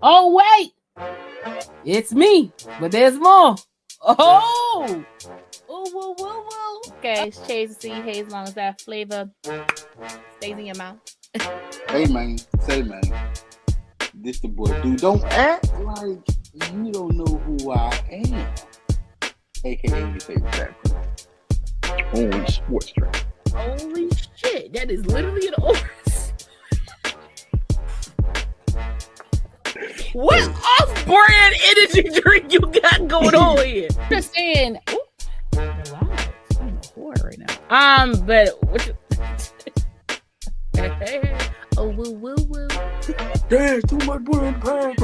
Oh, wait. It's me, but there's more. Oh. Ooh, woo, woo, woo. Okay, shades of sea, haze, as long as that flavor stays in your mouth. Hey, man. Say, man. This the boy. Dude, don't act like you don't know who I am. AKA your favorite rapper. Only sports drink. Holy shit. That is literally an over. What off-brand energy drink you got going on here? I'm just saying. Ooh, wow, I'm a whore right now. But what? Oh, woo, woo, woo. Damn, too much butter in the pan.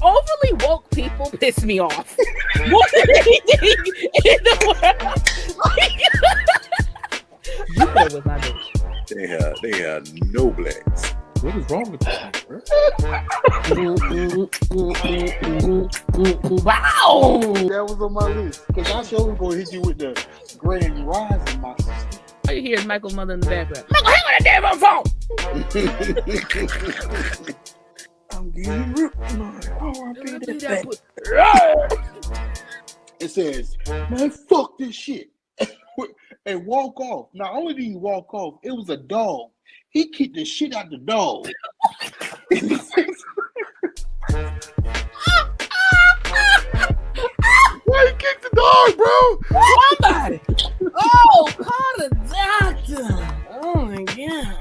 Overly woke people piss me off more than anything in the world. You play with my bitch. They have no blacks. What is wrong with this? Wow! That was on my list. Because I sure was going to hit you with the grand rising, my sister. All you hear is Michael's mother in the background. Michael, hang on that damn phone! I'm getting ripped tonight. Oh, I beat that. It says, man, fuck this shit. And walk off. Not only did he walk off, it was a dog. He kicked the shit out the dog. Why he kicked the dog, bro? Somebody! Oh, call the doctor! Oh my god!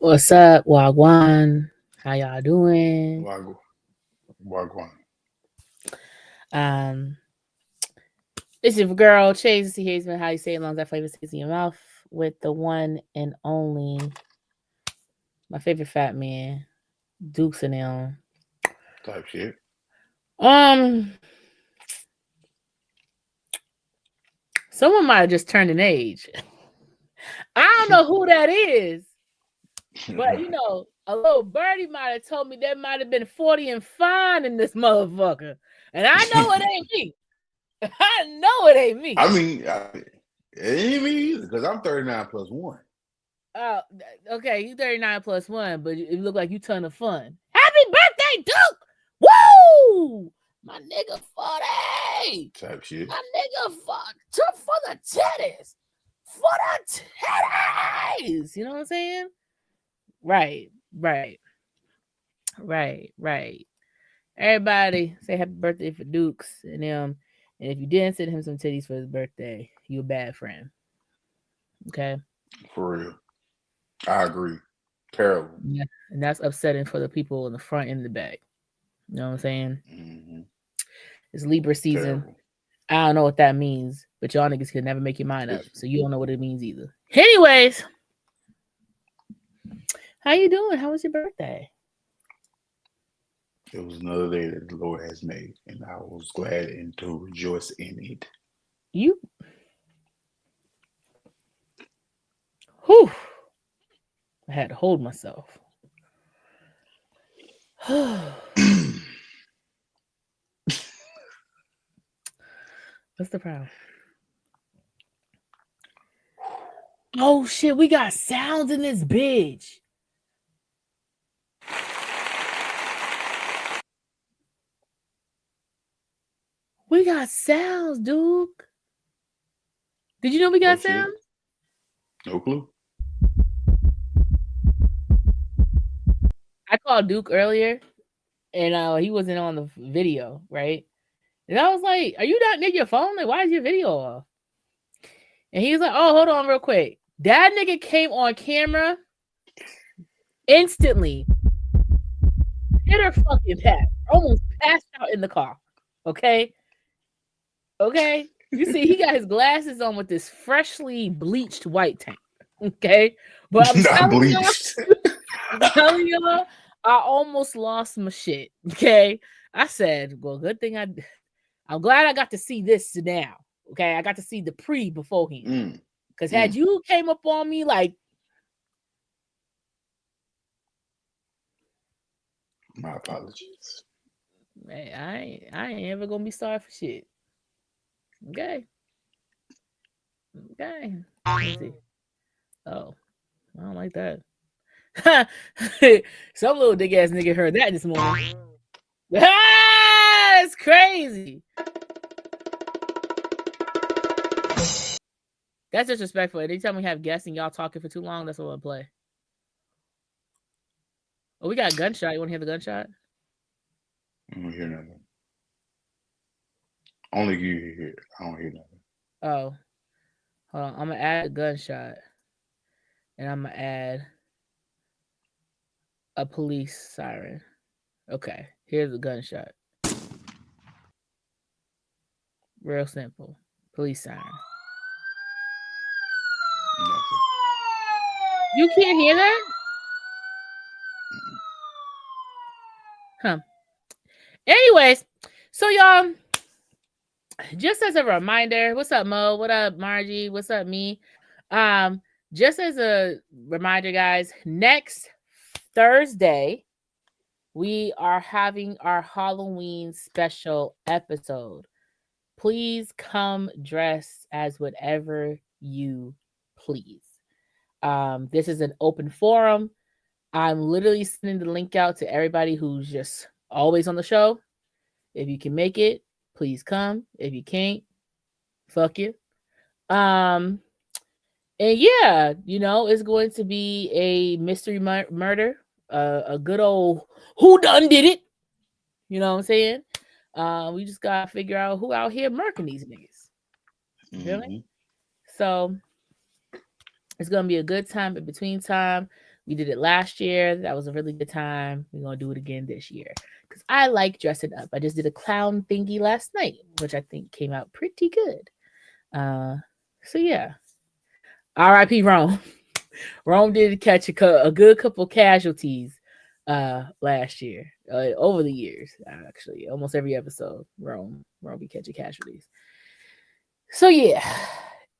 What's up, Wagwan? How y'all doing? Wagwan. This is your girl, Chase C. Hazeman. How you say it, as long as that flavor stays in your mouth, with the one and only, my favorite fat man, Dukes and them. Type shit. Someone might have just turned an age. I don't know who that is. But, you know, a little birdie might have told me there might have been 40 and fine in this motherfucker. And I know it ain't me. I know it ain't me. I mean, it ain't me either, because I'm 39 plus 1. Oh, okay, you 39 plus 1, but it look like you ton of fun. Happy birthday, Duke! Woo! My nigga 40! Type shit. My nigga for the titties! For the titties! You know what I'm saying? Right. Everybody say happy birthday for Dukes and them. And if you didn't send him some titties for his birthday, you a bad friend. Okay? For real. I agree. Terrible. Yeah. And that's upsetting for the people in the front and the back. You know what I'm saying? Mm-hmm. It's Libra season. Terrible. I don't know what that means, but y'all niggas can never make your mind up. So you don't know what it means either. Anyways. How you doing? How was your birthday? It was another day that the Lord has made, and I was glad and to rejoice in it. Whew. I had to hold myself. What's the problem? Oh shit, we got sounds in this bitch. We got sounds, Duke. Did you know we got sounds? No clue. I called Duke earlier, and he wasn't on the video, right? And I was like, "Are you not near your phone? Like, why is your video off?" And he was like, "Oh, hold on, real quick." That nigga came on camera instantly. Hit her fucking pad. Almost passed out in the car. Okay. You see, he got his glasses on with this freshly bleached white tank. Okay, but I'm Not telling y'all, bleached. I'm telling y'all, I almost lost my shit. Okay, I said, well, good thing I'm glad I got to see this now. Okay, I got to see the pre beforehand. Mm, Because had mm. you came up on me like, My apologies. man, I ain't ever gonna be sorry for shit. Okay, okay. Let's see. Oh, I don't like that. Some little dick ass nigga heard that this morning. Ah, it's crazy. That's disrespectful. Anytime we have guests and y'all talking for too long, that's what I'll play. Oh, we got a gunshot. You want to hear the gunshot? I don't hear nothing. Only you hear it. I don't hear nothing. Oh, hold on. I'm gonna add a gunshot, and I'm gonna add a police siren. Okay, here's the gunshot. Real simple. Police siren. Nothing. You can't hear that? Huh. Anyways, so y'all, just as a reminder, what's up, Mo? What up, Margie? What's up, me? Um, just as a reminder, guys, next Thursday, we are having our Halloween special episode. Please come dress as whatever you please. This is an open forum. I'm literally sending the link out to everybody who's just always on the show. If you can make it, please come. If you can't, fuck you. Um, and yeah, it's going to be a mystery murder, a good old who done did it. You know what I'm saying? We just gotta figure out who out here murking these niggas. You feel me? So it's gonna be a good time in between time. We did it last year. That was a really good time. We're gonna do it again this year because I like dressing up. I just did a clown thingy last night, which I think came out pretty good. So yeah. R.I.P. Rome. Rome did catch a good couple casualties last year. Over the years, actually, almost every episode, Rome be catching casualties. So yeah.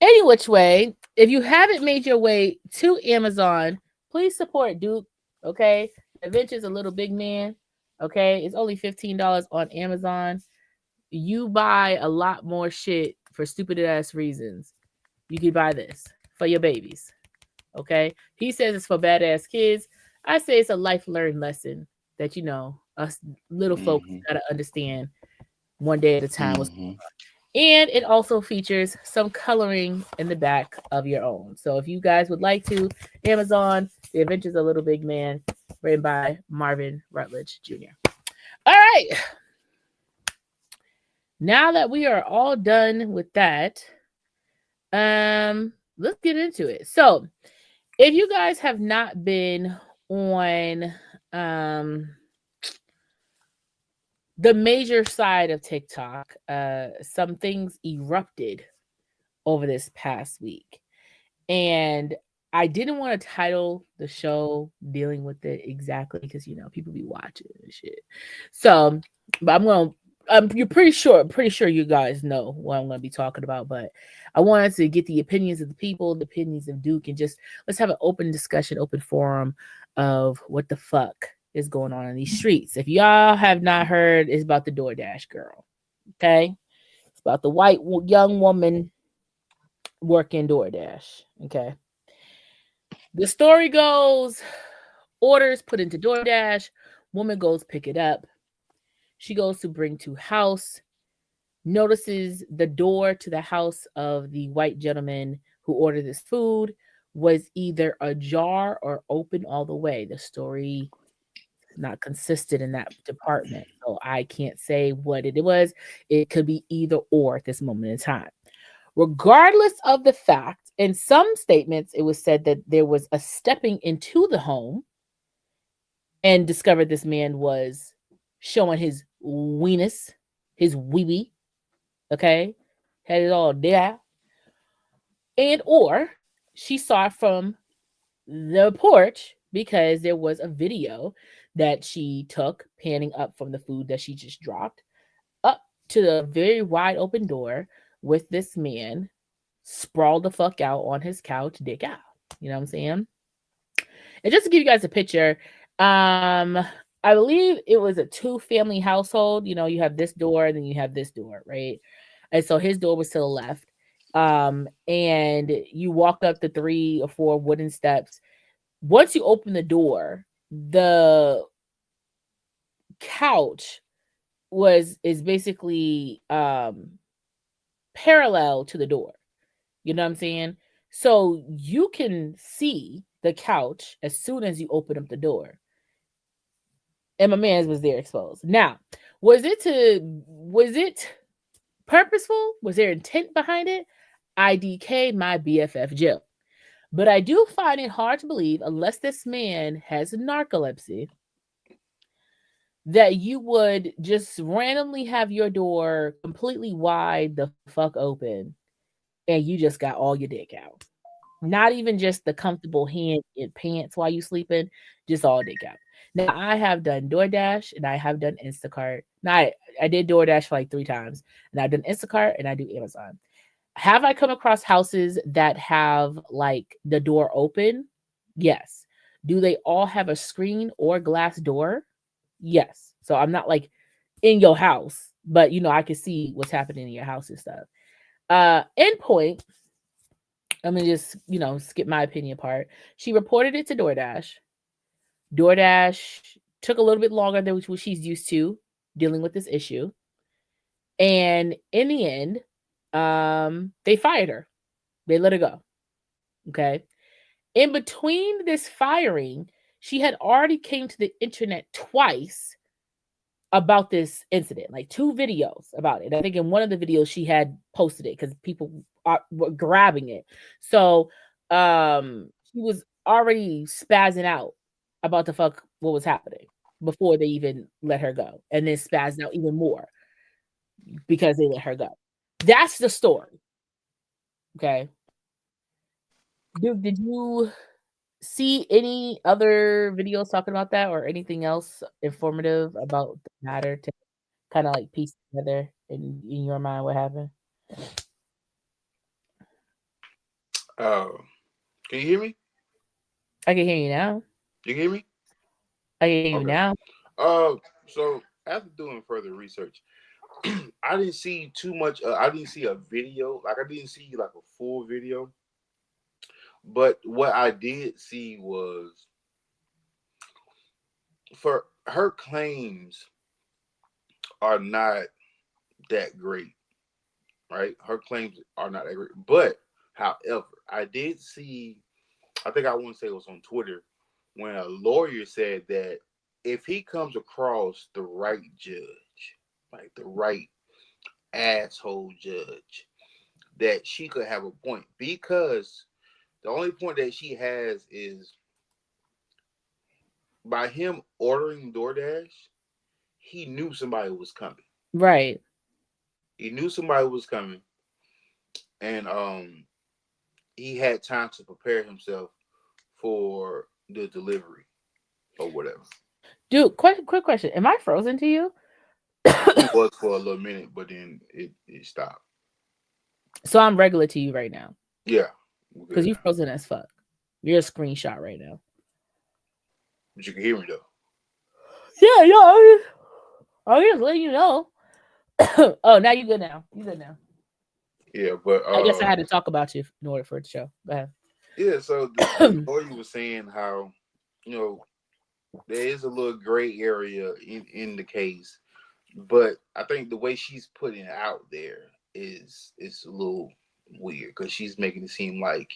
Any which way, if you haven't made your way to Amazon, please support Duke. Okay, Adventures a Little Big Man. Okay, it's only $15 on Amazon. You buy a lot more shit for stupid ass reasons. You could buy this for your babies. Okay, he says it's for badass kids. I say it's a life learned lesson that us little folks gotta understand one day at a time. And it also features some coloring in the back of your own. So if you guys would like to, Amazon, The Adventures of Little Big Man, written by Marvin Rutledge Jr. All right. Now that we are all done with that, let's get into it. So if you guys have not been on the major side of TikTok, some things erupted over this past week. And I didn't want to title the show dealing with it exactly because people be watching and shit. So, but you're pretty sure you guys know what I'm gonna be talking about, but I wanted to get the opinions of the people, the opinions of Duke, and just let's have an open discussion, open forum of what the fuck is going on in these streets. If y'all have not heard, it's about the DoorDash girl. Okay. It's about the white young woman working DoorDash. Okay. The story goes, orders put into DoorDash, woman goes pick it up. She goes to bring to house, notices the door to the house of the white gentleman who ordered this food was either ajar or open all the way. The story is not consistent in that department, so I can't say what it was. It could be either or at this moment in time. Regardless of the fact, in some statements, it was said that there was a stepping into the home and discovered this man was showing his weenus, his wee-wee, okay? had it all there, and or she saw it from the porch because there was a video that she took panning up from the food that she just dropped up to the very wide open door with this man sprawled the fuck out on his couch, dick out. You know what I'm saying? And just to give you guys a picture, um, I believe it was a two-family household. You know, you have this door and then you have this door, right? And so his door was to the left. And you walk up the 3 or 4 wooden steps. Once you open the door, the couch was is basically parallel to the door. You know what I'm saying? So you can see the couch as soon as you open up the door. And my man's was there exposed. Now, was it purposeful? Was there intent behind it? IDK my BFF Jill. But I do find it hard to believe, unless this man has narcolepsy, that you would just randomly have your door completely wide the fuck open and you just got all your dick out. Not even just the comfortable hand in pants while you sleeping, just all dick out. Now I have done DoorDash and I have done Instacart. Now I did DoorDash for like 3 times, and I've done Instacart and I do Amazon. Have I come across houses that have like the door open? Yes. Do they all have a screen or glass door? Yes. So I'm not like in your house, but you know, I can see what's happening in your house and stuff. Endpoint, I'm gonna just, you know, skip my opinion part. She reported it to DoorDash. DoorDash took a little bit longer than what she's used to dealing with this issue. And in the end, they fired her. They let her go. Okay. In between this firing, she had already came to the internet twice about this incident, like 2 videos about it. I think in one of the videos she had posted it because people were grabbing it. So she was already spazzing out about the fuck what was happening before they even let her go, and then spazzing out even more because they let her go. That's the story. Okay. Dude, did you see any other videos talking about that or anything else informative about the matter to kind of like piece together in your mind what happened? Oh, can you hear me? I can hear you now. You can hear me? I can hear you Okay. now. So after doing further research, I didn't see too much. I didn't see a video. Like I didn't see like a full video. But what I did see was for her claims are not that great, right? Her claims are not that great. But however, I did see. I think I want to say it was on Twitter when a lawyer said that if he comes across the right judge, like the right asshole judge, that she could have a point because the only point that she has is by him ordering DoorDash, he knew somebody was coming. Right. He knew somebody was coming, and he had time to prepare himself for the delivery or whatever. Dude, quick question. Am I frozen to you? He was for a little minute, but then it stopped. So I'm regular to you right now Yeah, we're because good you now. frozen as fuck. You're a screenshot right now. But you can hear me though. Yeah, yeah. I'm just letting you know. Oh, now you good now. You good now. Yeah, but I guess I had to talk about you in order for it to show. Go yeah. So the ahead. lawyer was saying how you know there is a little gray area in the case, but I think the way she's putting it out there is a little weird because she's making it seem like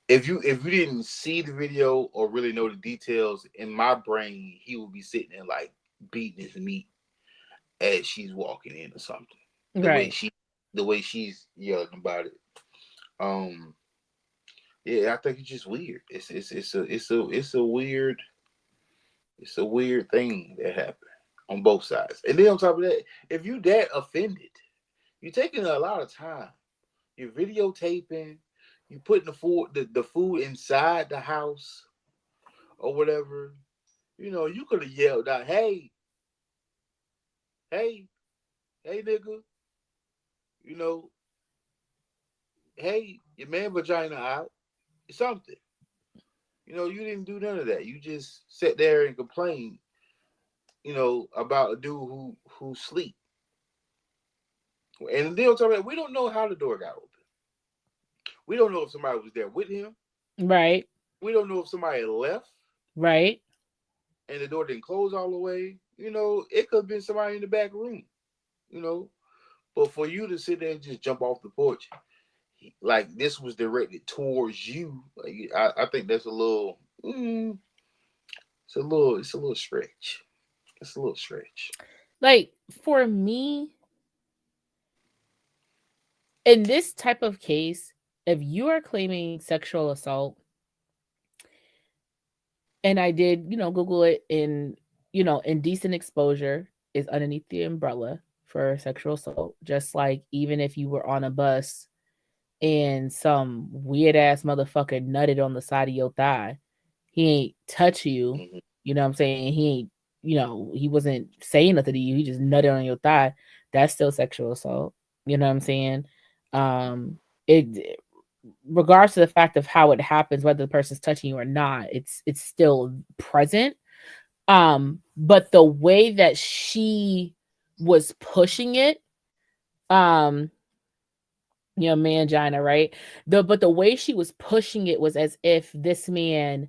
if you didn't see the video or really know the details, in my brain he would be sitting there like beating his meat as she's walking in or something. The way Right. she the way she's yelling about it. Um yeah, I think it's just weird. It's a weird thing that happened on both sides. And then on top of that, if you that offended, You're taking a lot of time. You're videotaping. You putting the food inside the house or whatever. You could have yelled out, hey, hey, nigga. You know, hey, your man vagina out. Something. You didn't do none of that. You just sat there and complained, about a dude who sleep. And then on top of that, we don't know how the door got open. We don't know if somebody was there with him. Right. We don't know if somebody left Right. and the door didn't close all the way. It could have been somebody in the back room. You know, but for you to sit there and just jump off the porch, like this was directed towards you, like I think that's a little. It's a little stretch. It's a little stretch. Like for me, in this type of case, if you are claiming sexual assault, and I did, Google it, in, indecent exposure is underneath the umbrella for sexual assault. Just like even if you were on a bus and some weird ass motherfucker nutted on the side of your thigh, he ain't touch you. Mm-hmm. You know what I'm saying? He ain't, he wasn't saying nothing to you. He just nutted on your thigh. That's still sexual assault. You know what I'm saying? It regards to the fact of how it happens, whether the person's touching you or not, it's still present. But the way that she was pushing it, um, mangina, right? But the way she was pushing it was as if this man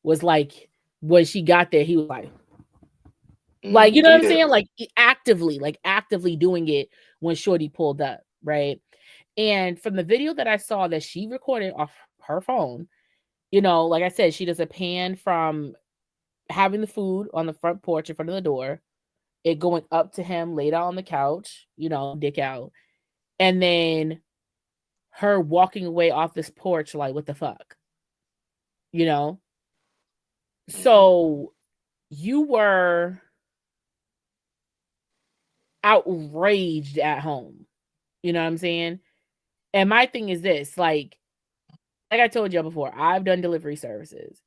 was like, when she got there, he was like, you know what I'm Yeah. saying? Like actively doing it when Shorty pulled up, right? And from the video that I saw that she recorded off her phone, like I said, she does a pan from having the food on the front porch in front of the door, it going up to him laid out on the couch, dick out, and then her walking away off this porch like, what the fuck? You know? Mm-hmm. So you were outraged at home. You know what I'm saying? And my thing is this, like I told you before, I've done delivery services.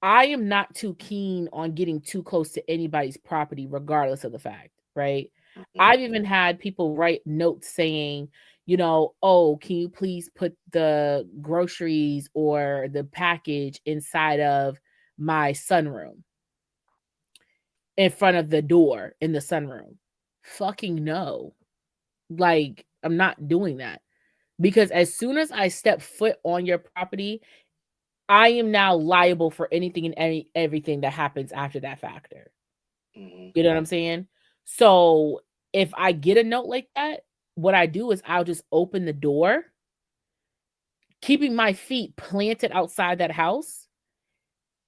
I am not too keen on getting too close to anybody's property, regardless of the fact, right? Mm-hmm. I've even had people write notes saying, oh, can you please put the groceries or the package inside of my sunroom, in front of the door in the sunroom? Fucking no. Like, I'm not doing that. Because as soon as I step foot on your property, I am now liable for anything and everything that happens after that factor. Mm-hmm. You know what I'm saying? So if I get a note like that, what I do is I'll just open the door, keeping my feet planted outside that house,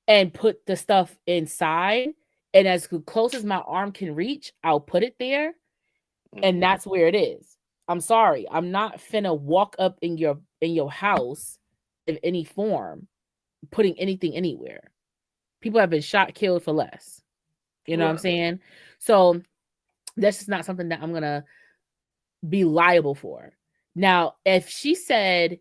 and put the stuff inside. And as close as my arm can reach, I'll put it there. And Mm-hmm. that's where it is. I'm sorry. I'm not finna walk up in your house in any form, putting anything anywhere. People have been shot, killed for less. You know what I'm Right. saying? So that's just not something that I'm gonna be liable for. Now, if she said,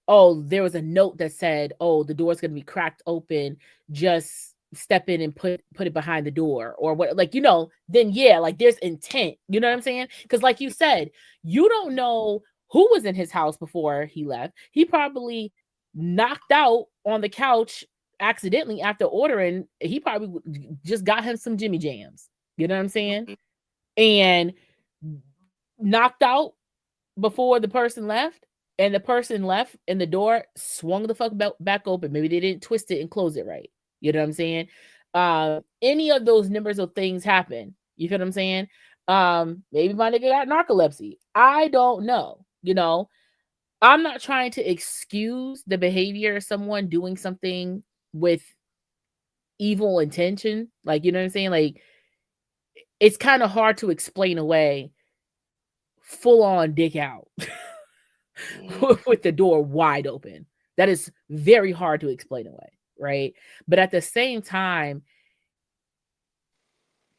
oh, there was a note that said, oh, the door's gonna be cracked open, just step in and put it behind the door, or what, like, then yeah, like there's intent. You know what I'm saying? Because like you said, you don't know who was in his house before he left. He probably knocked out on the couch accidentally after ordering. He probably just got him some Jimmy Jams. You know what I'm saying? And knocked out before the person left, and the person left and the door swung the fuck back open. Maybe they didn't twist it and close it right. You know what I'm saying? Any of those numbers of things happen. You feel what I'm saying? Maybe my nigga got narcolepsy. I don't know. I'm not trying to excuse the behavior of someone doing something with evil intention. Like, you know what I'm saying? Like, it's kind of hard to explain away full on dick out Mm-hmm. with the door wide open. That is very hard to explain away, right? But at the same time,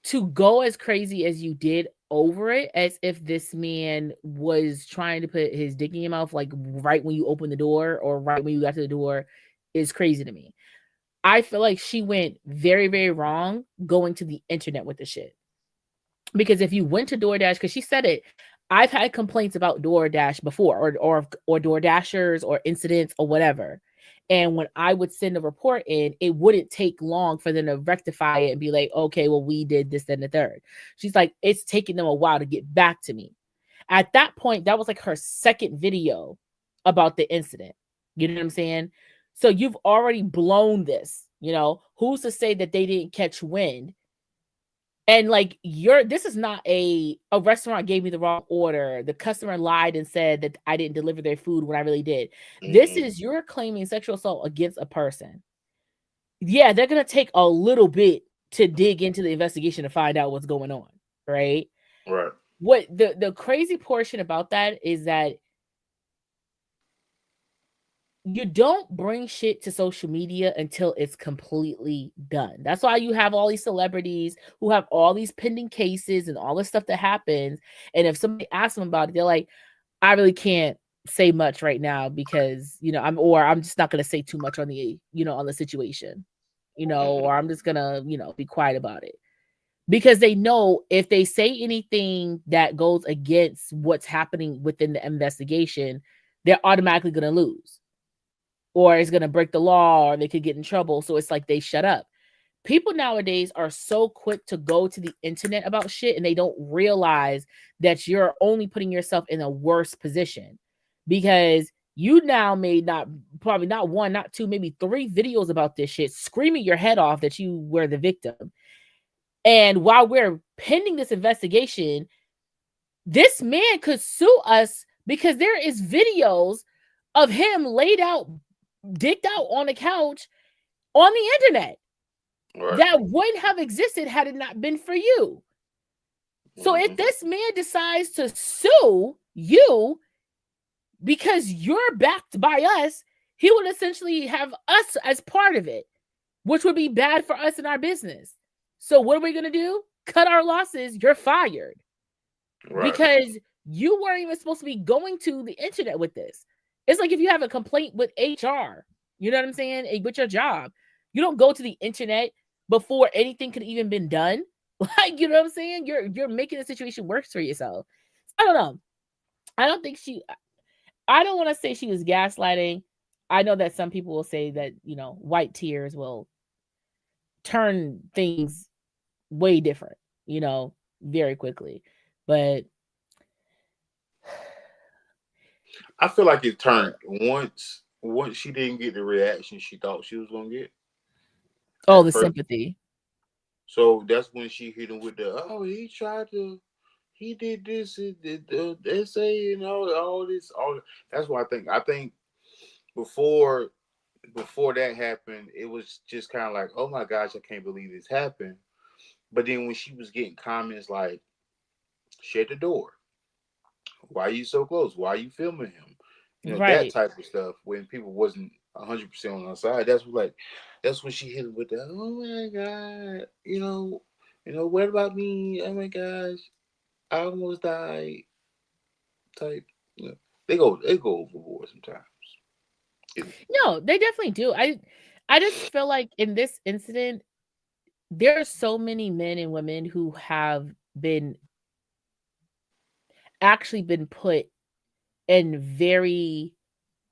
to go as crazy as you did over it as if this man was trying to put his dick in your mouth, like right when you open the door or right when you got to the door, is crazy to me. I feel like she went very, very wrong going to the internet with the shit. Because if you went to DoorDash, because she said it, I've had complaints about DoorDash before, or DoorDashers or incidents or whatever. And when I would send a report in, it wouldn't take long for them to rectify it and be like, okay, well, we did this, then the third. She's like, it's taking them a while to get back to me. At that point, that was like her second video about the incident. You know what I'm saying? So you've already blown this. Who's to say that they didn't catch wind? And like this is not a restaurant gave me the wrong order. The customer lied and said that I didn't deliver their food when I really did. This is you're claiming sexual assault against a person. Yeah, they're gonna take a little bit to dig into the investigation to find out what's going on, right? Right. What the crazy portion about that is that you don't bring shit to social media until it's completely done. That's why you have all these celebrities who have all these pending cases and all this stuff that happens. And if somebody asks them about it, they're like, I really can't say much right now because, I'm just not going to say too much on on the situation, or I'm just going to, be quiet about it. Because they know if they say anything that goes against what's happening within the investigation, they're automatically going to lose. Or it's going to break the law, or they could get in trouble. So it's like they shut up. People nowadays are so quick to go to the internet about shit, and they don't realize that you're only putting yourself in a worse position, because you now made probably not one, not two, maybe 3 videos about this shit, screaming your head off that you were the victim. And while we're pending this investigation, this man could sue us because there is videos of him laid out, dicked out on the couch on the internet. Right. That wouldn't have existed had it not been for you. So if this man decides to sue you because you're backed by us, he would essentially have us as part of it, which would be bad for us and our business. So what are we going to do? Cut our losses. You're fired. Right. Because you weren't even supposed to be going to the internet with this. It's like if you have a complaint with HR, you know what I'm saying? With your job, you don't go to the internet before anything could even been done. Like, you know what I'm saying? You're making the situation worse for yourself. I don't know. I don't want to say she was gaslighting. I know that some people will say that, white tears will turn things way different, very quickly. But I feel like it turned once she didn't get the reaction she thought she was gonna get. Oh, the sympathy. So that's when she hit him with he did this, the essay and all this. That's what I think before that happened, it was just kind of like, oh my gosh, I can't believe this happened. But then when she was getting comments like, shut the door, why are you so close? Why are you filming him? Right. That type of stuff. When people wasn't 100% on our side, that's when she hit him with that. Oh my god, what about me? Oh my gosh, I almost died. Type. They go overboard sometimes. No, they definitely do. I just feel like in this incident, there are so many men and women who have actually been put in very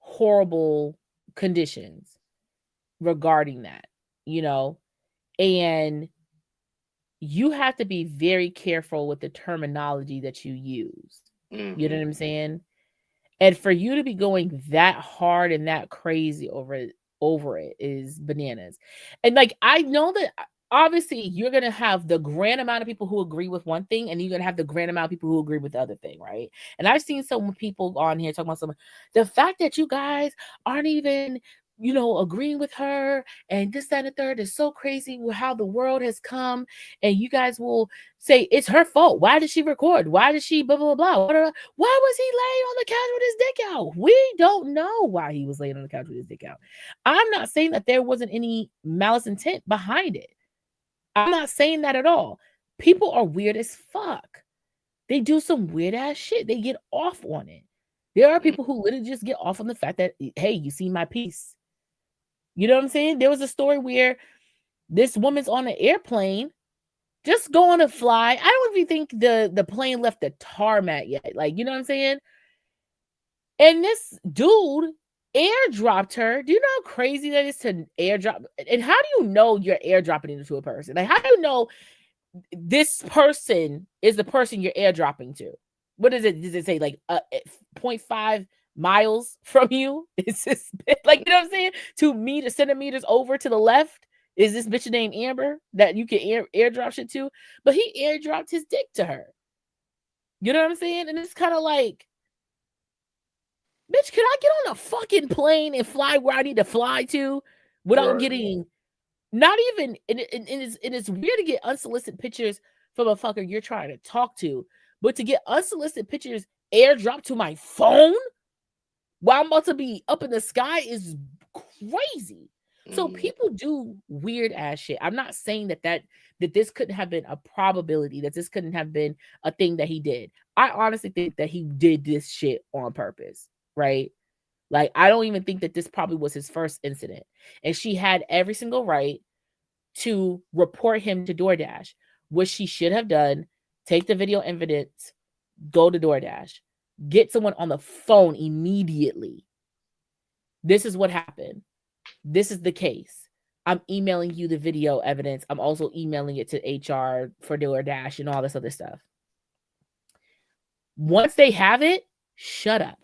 horrible conditions regarding that, and you have to be very careful with the terminology that you use. Mm-hmm. You know what I'm saying? And for you to be going that hard and that crazy over it is bananas. And like, I know that obviously you're going to have the grand amount of people who agree with one thing, and you're going to have the grand amount of people who agree with the other thing, right? And I've seen some people on here talking about the fact that you guys aren't even, agreeing with her and this, that, and the third is so crazy with how the world has come. And you guys will say it's her fault. Why did she record? Why did she blah, blah, blah? Why was he laying on the couch with his dick out? We don't know why he was laying on the couch with his dick out. I'm not saying that there wasn't any malice intent behind it. I'm not saying that at all. People are weird as fuck. They do some weird ass shit. They get off on it. There are people who literally just get off on the fact that, hey, you see my piece. You know what I'm saying? There was a story where this woman's on an airplane, just going to fly. I don't even think the plane left the tarmac yet. Like, you know what I'm saying? And this dude airdropped her. Do you know how crazy that is to airdrop? And how do you know you're airdropping into a person? Like, how do you know this person is the person you're airdropping to? What is it? Does it say like 0.5 miles from you? It's just like, you know what I'm saying? 2 centimeters over to the left is this bitch named Amber that you can airdrop shit to. But he airdropped his dick to her. You know what I'm saying? And it's kind of like, bitch, can I get on a fucking plane and fly where I need to fly to without getting not even, and it's weird to get unsolicited pictures from a fucker you're trying to talk to, but to get unsolicited pictures airdropped to my phone while I'm about to be up in the sky is crazy. So people do weird ass shit. I'm not saying that this couldn't have been a probability, that this couldn't have been a thing that he did. I honestly think that he did this shit on purpose, right? Like, I don't even think that this probably was his first incident. And she had every single right to report him to DoorDash, which she should have done. Take the video evidence, go to DoorDash, get someone on the phone immediately. This is what happened. This is the case. I'm emailing you the video evidence. I'm also emailing it to HR for DoorDash and all this other stuff. Once they have it, shut up.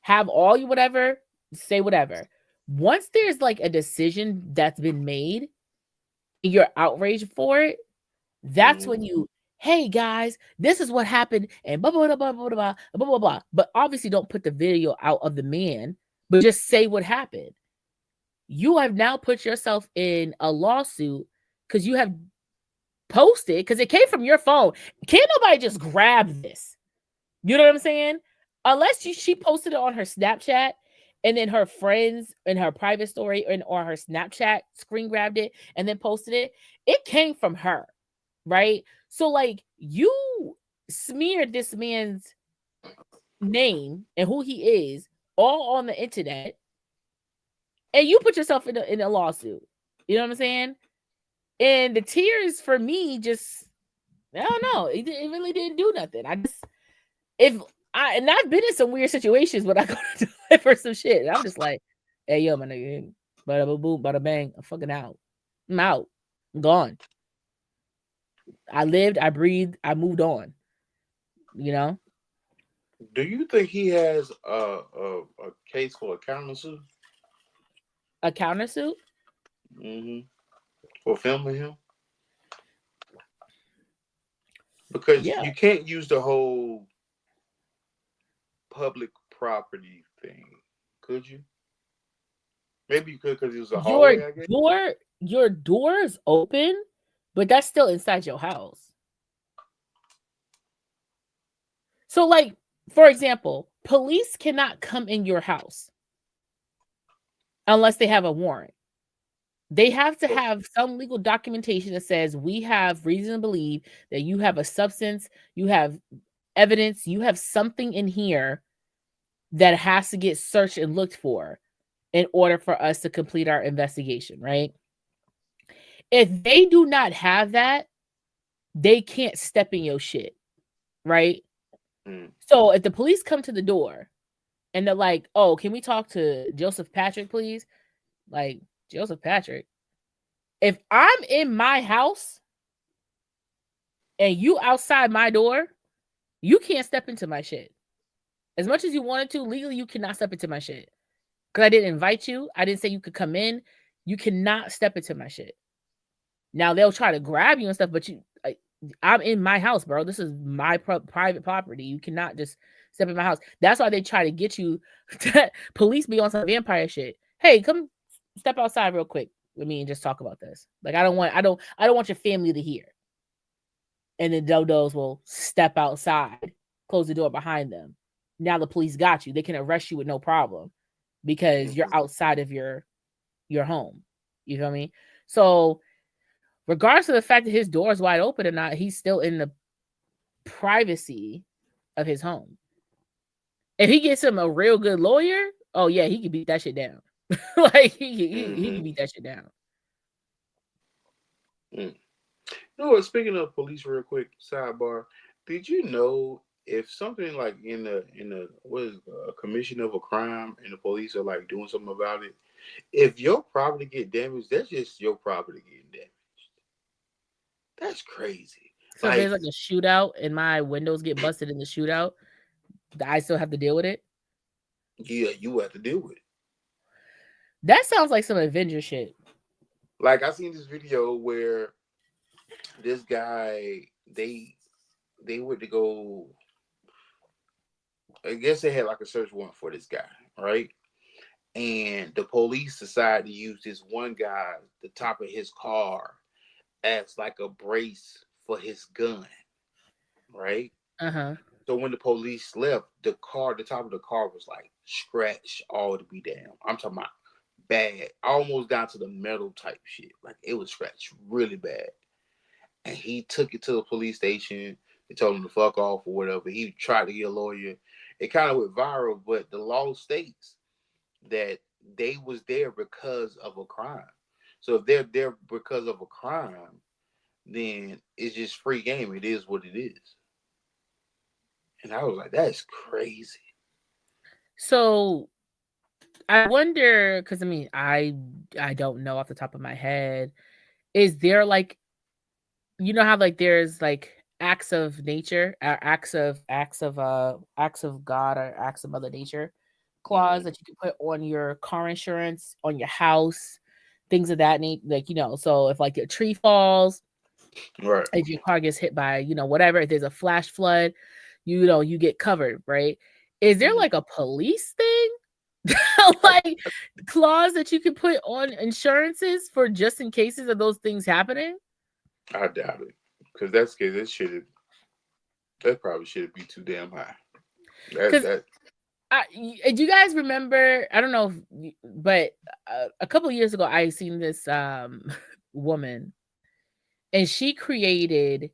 Have all you whatever, say whatever. Once there's like a decision that's been made, you're outraged for it, that's when you, hey guys, this is what happened, and blah, blah, blah, blah, blah, blah, blah, blah, blah. But obviously don't put the video out of the man, but just say what happened. You have now put yourself in a lawsuit because you have posted, because it came from your phone. Can't nobody just grab this. You know what I'm saying? Unless she posted it on her Snapchat, and then her friends in her private story or her Snapchat screen grabbed it and then posted it. It came from her, right? So like, you smeared this man's name and who he is all on the internet, and you put yourself in a lawsuit. You know what I'm saying? And the tears for me just, I don't know. It really didn't do nothing. And I've been in some weird situations when I go to deliver some shit. And I'm just like, hey, yo, my nigga, bada boom, bada bang. I'm fucking out. I'm out. I'm gone. I lived, I breathed, I moved on. You know? Do you think he has a case for a countersuit? A countersuit? For filming him? Because you can't use the whole public property thing, could you? Maybe you could, because it was a hallway, I guess. Your door is open, but that's still inside your house. So, like, for example, police cannot come in your house unless they have a warrant. They have to have some legal documentation that says we have reason to believe that you have a substance, you have evidence, you have something in here that has to get searched and looked for in order for us to complete our investigation, right? If they do not have that, they can't step in your shit, right? So if the police come to the door and they're like, oh, can we talk to Joseph Patrick, please? Like, Joseph Patrick. If I'm in my house and you outside my door, you can't step into my shit. As much as you wanted to, legally, you cannot step into my shit. Because I didn't invite you. I didn't say you could come in. You cannot step into my shit. Now, they'll try to grab you and stuff, but I'm in my house, bro. This is my private property. You cannot just step in my house. That's why they try to get you to police be on some vampire shit. Hey, come step outside real quick with me and just talk about this. Like, I don't want your family to hear. And then dodos will step outside, close the door behind them. Now the police got you. They can arrest you with no problem because you're outside of your home. You feel me? So regardless of the fact that his door is wide open or not, he's still in the privacy of his home. If he gets him a real good lawyer, oh yeah, he can beat that shit down. Like he can Mm-hmm. beat that shit down. Mm. You know what? Speaking of police, real quick sidebar. Did you know if something like in the what is a commission of a crime and the police are like doing something about it, if your property get damaged, that's just your property getting damaged. That's crazy. So if there's Like, like a shootout and my windows get busted in the shootout, I still have to deal with it. yeah, you have to deal with it. That sounds like some Avenger shit. Like I seen this video where this guy they went to go. I guess they had like a search warrant for this guy, right? And the police decided to use this one guy, the top of his car, as like a brace for his gun, right? Uh huh. So when the police left, the top of the car was like scratched all to be damn. I'm talking about bad, almost down to the metal type shit. Like it was scratched really bad. And he took it to the police station. They told him to fuck off or whatever. He tried to get a lawyer. It kind of went viral, but the law states that they was there because of a crime. So if they're there because of a crime, then it's just free game. It is what it is. And I was like, that's crazy. So I wonder, because I mean, I don't know off the top of my head. Is there like, you know how like there's like acts of nature, acts of God or acts of Mother Nature clause Mm-hmm. that you can put on your car insurance, on your house, things of that nature. Like, you know, so if like a tree falls, Right. if your car gets hit by, you know, whatever, if there's a flash flood, you know, you get covered, right? Is there Mm-hmm. like a police thing? Like clause that you can put on insurances for just in cases of those things happening? I doubt it. Because that's good. That probably should be too damn high. That Because that do you guys remember? I don't know, but a couple of years ago, I seen this woman, and she created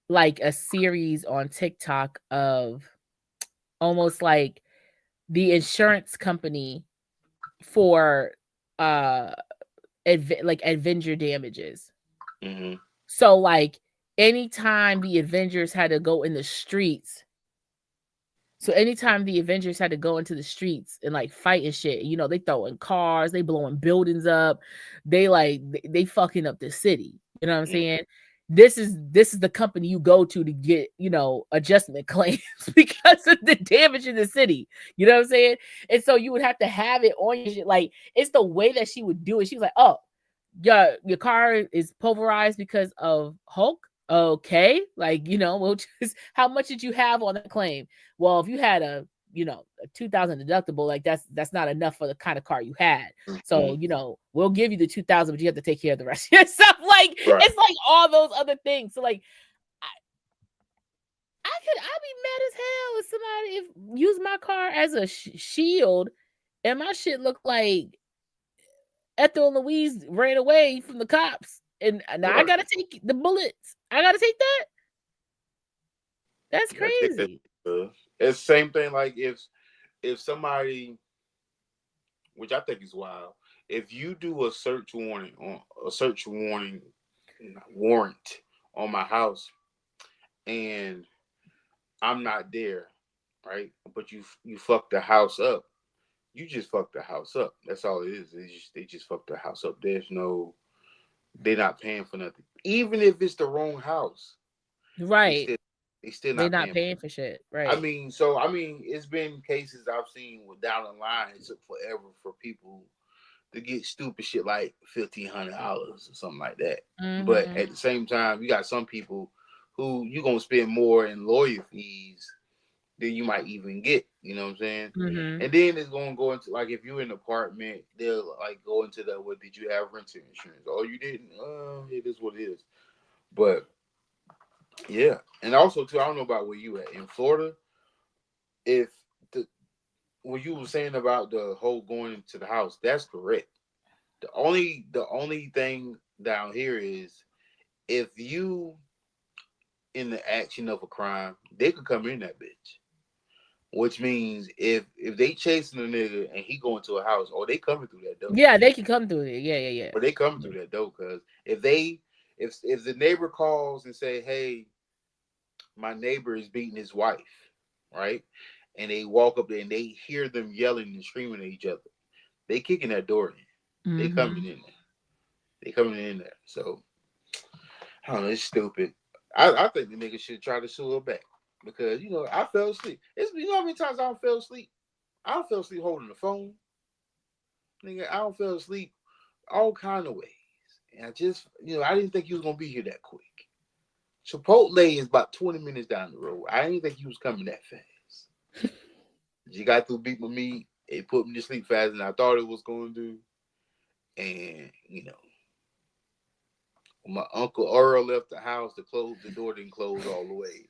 like a series on TikTok of almost like the insurance company for uh like Avenger damages. mm-hmm. So like anytime the Avengers had to go in the streets, so anytime the Avengers had to go into the streets and like fight and shit, you know, they throwing cars, they blowing buildings up, they fucking up the city. You know what I'm Mm-hmm. saying? This is the company you go to get, you know, adjustment claims because of the damage in the city. You know what I'm saying? And so you would have to have it on your shit. Like it's the way that she would do it. She was like, oh, your car is pulverized because of Hulk. Okay, like you know, we'll just how much did you have on that claim? Well, if you had a you know a 2,000 deductible, like that's not enough for the kind of car you had. So you know, we'll give you the 2,000, but you have to take care of the rest of your stuff. Like Right. it's like all those other things. So like I'd be mad as hell if somebody if use my car as a shield and my shit look like Ethel and Louise ran away from the cops, and now I Right. gotta take the bullets. I gotta take that. That's You gotta take that. crazy. It's the same thing. Like if somebody, which I think is wild, if you do a search warrant on my house, and I'm not there, right? But you fuck the house up. You just fucked the house up. That's all it is. They just fucked the house up. They're not paying for nothing. Even if it's the wrong house, they Right. still they still They not not paying for paying it. for shit. I Right. mean, it's been cases I've seen with down the line. It took forever for people to get stupid shit like $1,500 or something like that. But Mm-hmm. at the same time, you got some people who you gonna spend more in lawyer fees than you might even get. You know what I'm saying? Mm-hmm. And then it's gonna go into like if you're in an apartment, they'll like go into the what did you have rental insurance? Oh, you didn't? It is what it is. But yeah, and also too, I don't know about where you at in Florida. If the what you were saying about the whole going into the house, that's correct. The only thing down here is if you in the action of a crime, they could come in that bitch. Which means if they chasing a nigga and he going to a house, or they coming through that door. Yeah, they can come through it. Yeah. But they coming through that door because if the neighbor calls and say, "Hey, my neighbor is beating his wife," right? And they walk up there and they hear them yelling and screaming at each other. They kicking that door in. They coming in there. They coming in there. So I don't know. It's stupid. I think the nigga should try to sue her back because I fell asleep. How many times I don't fell asleep. I don't fell asleep holding the phone. Nigga, I don't fell asleep all kind of ways. And I just I didn't think he was gonna be here that quick. Chipotle is about 20 minutes down the road. I didn't think he was coming that fast. He got through beating my meat. It put me to sleep faster than I thought it was going to do. And, when my Uncle Earl left the house, the door didn't close all the way.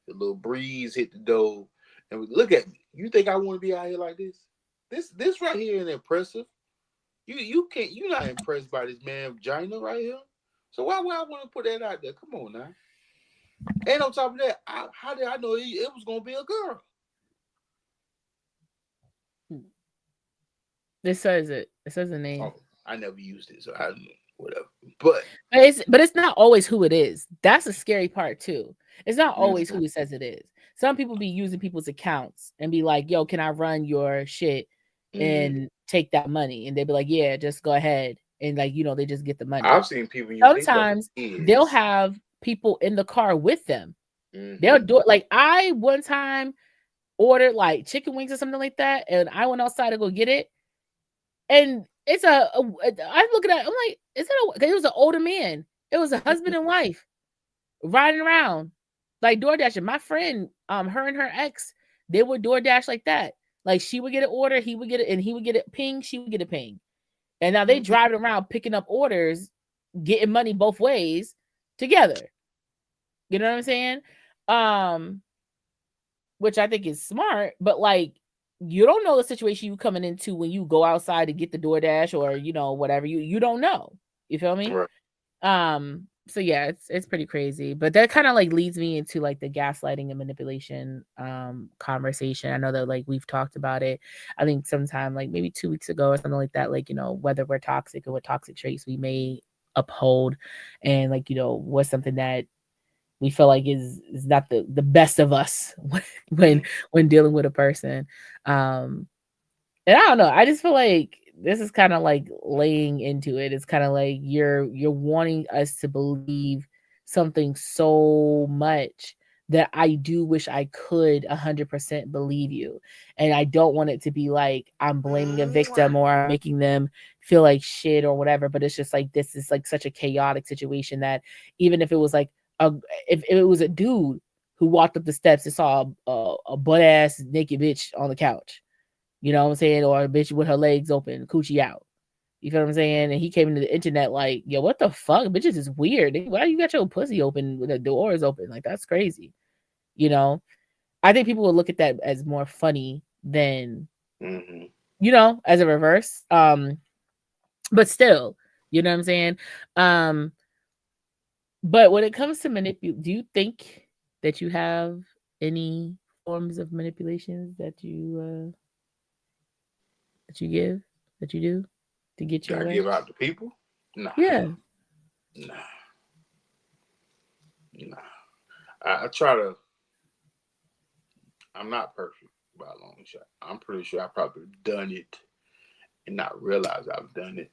The little breeze hit the door. And look at me. You think I want to be out here like this? This right here ain't impressive. You're not impressed by this man vagina right here. So why would I want to put that out there? Come on now. And on top of that, how did I know it was gonna be a girl? It says it. It says the name. Oh, I never used it, so I don't know. Whatever. But it's not always who it is. That's the scary part too. It's not always who it says it is. Some people be using people's accounts and be like, "Yo, can I run your shit and take that money?" And they be like, "Yeah, just go ahead." And they just get the money. I've seen people use Sometimes they'll have people in the car with them. They'll do it. Like I one time ordered like chicken wings or something like that, and I went outside to go get it, and it's I look at it, I'm like, it was an older man. It was a husband and wife riding around like DoorDash. My friend, her and her ex, they would DoorDash like that. Like she would get an order, he would get it, and he would get it ping, she would get a ping. And now they driving around picking up orders, getting money both ways together. You know what I'm saying? Which I think is smart, but like you don't know the situation you coming into when you go outside to get the DoorDash or whatever. You don't know. You feel me? Right. So yeah, it's pretty crazy. But that kind of like leads me into like the gaslighting and manipulation conversation. I know that like we've talked about it. I think sometime like maybe 2 weeks ago or something like that, like whether we're toxic or what toxic traits we may uphold, and like what's something that we feel like is not the best of us when dealing with a person. And I don't know, I just feel like this is kind of like laying into it. It's kind of like you're wanting us to believe something so much that I do wish I could 100% believe you. And I don't want it to be like I'm blaming a victim or I'm making them feel like shit or whatever. But it's just like this is like such a chaotic situation that even if it was like if it was a dude who walked up the steps and saw a butt ass naked bitch on the couch, you know what I'm saying, or a bitch with her legs open, coochie out. You feel what I'm saying? And he came into the internet like, yo, what the fuck? Bitches is weird. Why you got your pussy open when the door is open? Like that's crazy. I think people will look at that as more funny than as a reverse. But still, you know what I'm saying? But when it comes to manipulate, do you think that you have any forms of manipulations that you give, that you do to get your way? Give out to people? Nah. Yeah. Nah. I try to. I'm not perfect by a long shot. I'm pretty sure I probably done it and not realize I've done it.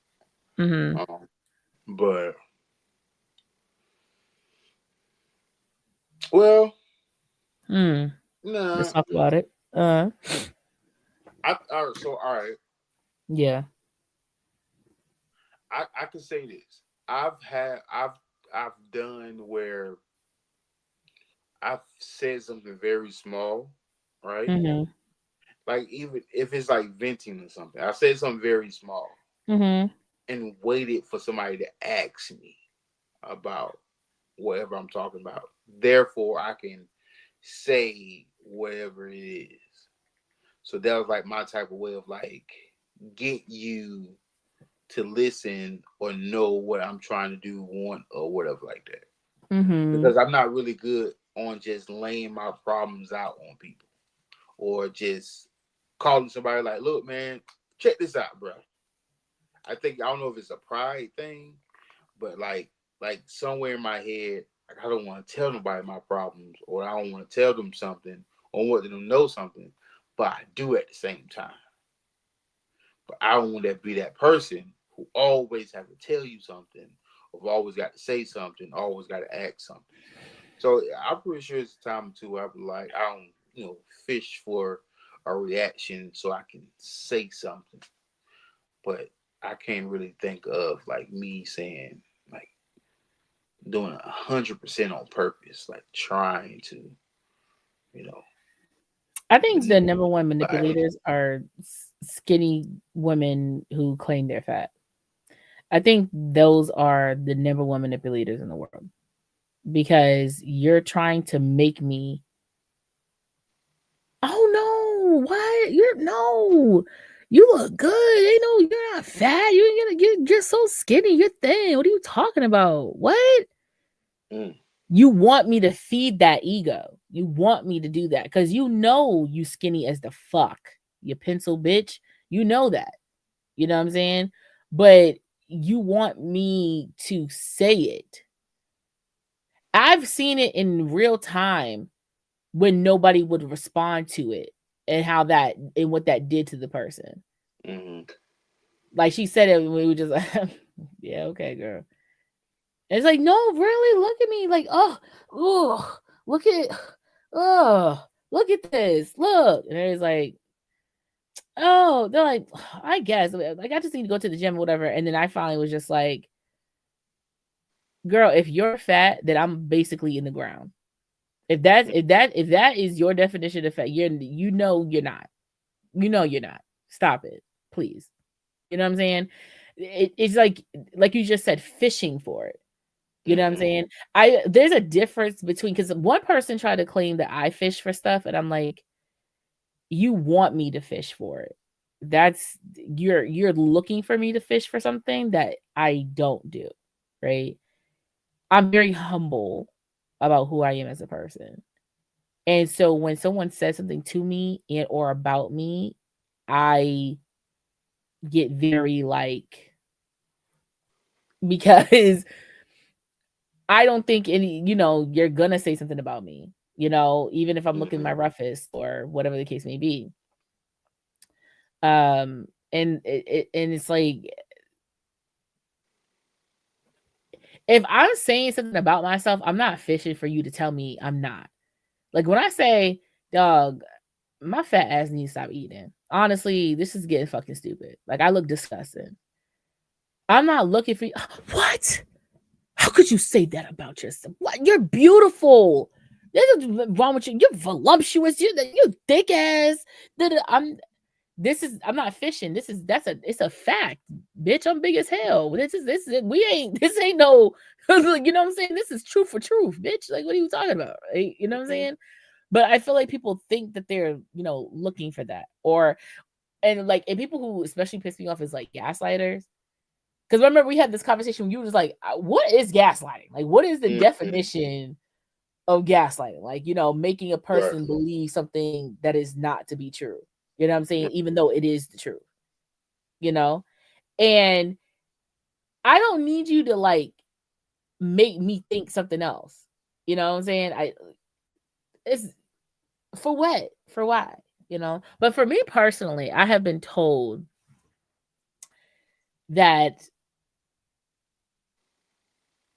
But well, nah. Let's talk about it. All right. Yeah. I can say this. I've done where I've said something very small, right? Like even if it's like venting or something, I said something very small and waited for somebody to ask me about whatever I'm talking about. Therefore, I can say whatever it is. So that was like my type of way of like get you to listen or know what I'm trying to do, want or whatever like that. Mm-hmm. because I'm not really good on just laying my problems out on people or just calling somebody like, look, man, check this out, bro. I don't know if it's a pride thing, but like somewhere in my head, like I don't want to tell nobody my problems, or I don't want to tell them something, or want them to know something, but I do at the same time. But I don't want to be that person who always have to tell you something, or always got to say something, always got to act something. So I'm pretty sure it's a time too. I be like, I don't, fish for a reaction so I can say something, but I can't really think of like me saying like doing 100% on purpose, like trying to, you know, I think the number one manipulate. manipulators are skinny women who claim they're fat. I think those are the number one manipulators in the world because you're trying to make me. Oh no! What? You're no. You look good. They know you're not fat. You ain't gonna get. You're so skinny. You're thin. What are you talking about? What? Mm, You want me to feed that ego. You want me to do that because you know you skinny as the fuck. You pencil bitch. You know that. You know what I'm saying? But you want me to say it. I've seen it in real time when nobody would respond to it and how that and what that did to the person. mm, Like she said it when we were just like, yeah, okay, girl. And it's like, no, really, look at me. Like, oh, look at, oh, look at this. Look. And it's like, oh, they're like, I guess. Like, I just need to go to the gym or whatever. And then I finally was just like, girl, if you're fat, then I'm basically in the ground. If that is your definition of fat, you're not. You know you're not. Stop it, please. You know what I'm saying? It's like you just said, fishing for it. You know what I'm mm, saying? I There's a difference between because one person tried to claim that I fish for stuff, and I'm like, you want me to fish for it. That's you're looking for me to fish for something that I don't do, right? I'm very humble about who I am as a person. And so when someone says something to me and or about me, I get very like because I don't think you're gonna say something about me, even if I'm looking mm, my roughest or whatever the case may be. And it's like if I'm saying something about myself, I'm not fishing for you to tell me I'm not. Like when I say, dog, my fat ass needs to stop eating. Honestly, this is getting fucking stupid. Like I look disgusting. I'm not looking for you. What? How could you say that about yourself? What? You're beautiful. There's nothing wrong with you. You're voluptuous. You thick ass. I'm not fishing. It's a fact, bitch. I'm big as hell. This is we ain't this ain't no you know what I'm saying? This is truth for truth, bitch. Like what are you talking about? Right? You know what I'm mm, saying? But I feel like people think that they're, looking for that. And people who especially piss me off is like gaslighters. Because remember, we had this conversation when you were just like, what is gaslighting? Like, what is the mm. definition of gaslighting? Like, making a Right. person believe something that is not to be true. You know what I'm saying? Mm, Even though it is the truth, you know? And I don't need you to like make me think something else. You know what I'm saying? It's for what? For why? But for me personally, I have been told that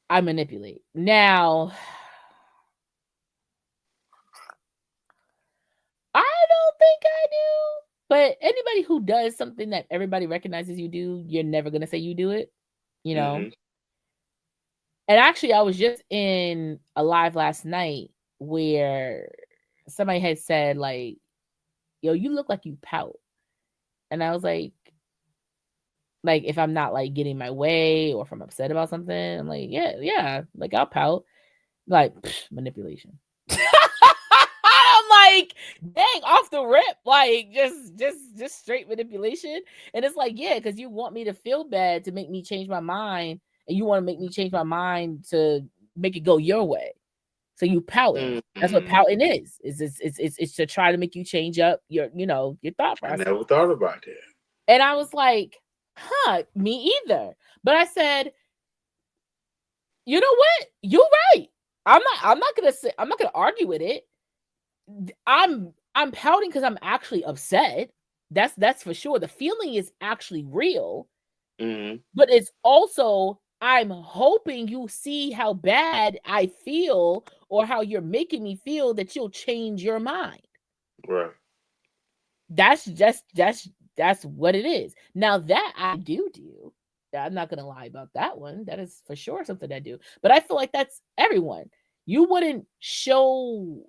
I manipulate. Now, I don't think I do. But anybody who does something that everybody recognizes you do, you're never gonna say you do it, you know? mm, And actually, I was just in a live last night where somebody had said, like, yo, you look like you pout. And I was like, if I'm not like getting my way or if I'm upset about something, I'm like, yeah, like I'll pout. Like, manipulation. I'm like, dang, off the rip, like just straight manipulation. And it's like, yeah, because you want me to feel bad to make me change my mind, and you want to make me change my mind to make it go your way. So you pouting. That's what Mm-mm. pouting is. It's to try to make you change up your, your thought I process. never thought about that. And I was like, huh, me either. But I said, you know what? You're right. I'm not gonna argue with it. I'm pouting because I'm actually upset. That's for sure. The feeling is actually real, Mm-hmm. but it's also I'm hoping you see how bad I feel or how you're making me feel that you'll change your mind. Right. That's just that's what it is. Now that I do. I'm not gonna lie about that one. That is for sure something I do. But I feel like that's everyone. You wouldn't show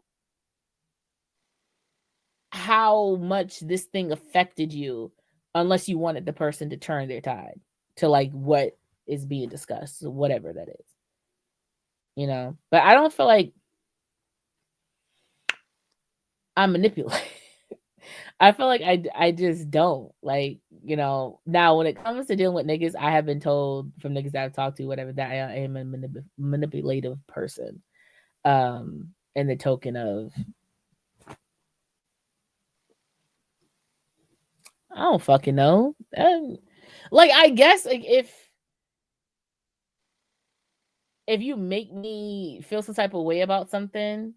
how much this thing affected you unless you wanted the person to turn their tide to like what is being discussed, whatever that is, But I don't feel like I'm manipulating. I feel like I just don't like, now when it comes to dealing with niggas, I have been told from niggas that I've talked to, whatever, that I am a manipulative person. And the token of, I don't fucking know. Like, I guess, like, if you make me feel some type of way about something,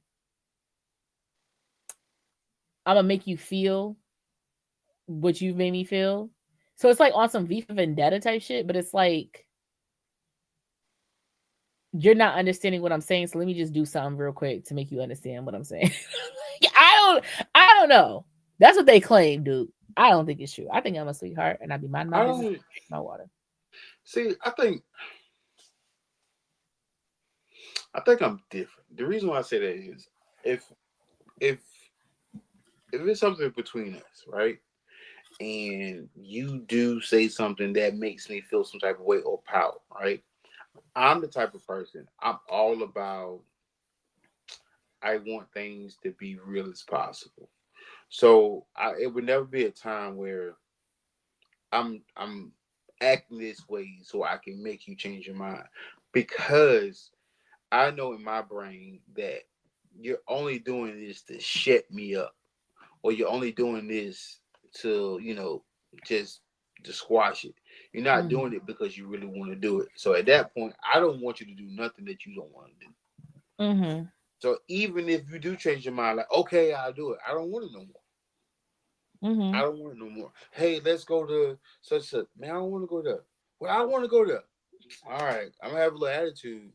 I'm gonna make you feel what you've made me feel. So it's like on some V for Vendetta type shit, but it's like you're not understanding what I'm saying. So let me just do something real quick to make you understand what I'm saying. I don't know. That's what they claim, dude. I don't think it's true. I think I'm a sweetheart and I be minding my I business, don't drink my water. see. I think I'm different. The reason why I say that is if if if it's something between us, right, and you do say something that makes me feel some type of way or pout, right? I'm the type of person. I'm all about. I want things to be real as possible. So it would never be a time where I'm acting this way so I can make you change your mind, because I know in my brain that you're only doing this to shut me up, or you're only doing this to just to squash it. You're not Mm-hmm. doing it because you really want to do it. So at that point, I don't want you to do nothing that you don't want to do. Mm-hmm. So even if you do change your mind, like, okay, I'll do it. I don't want it no more. I Mm-hmm. don't want it no more. Hey, let's go to such a man. I don't want to go there. Well, I want to go there. All right, I'm gonna have a little attitude.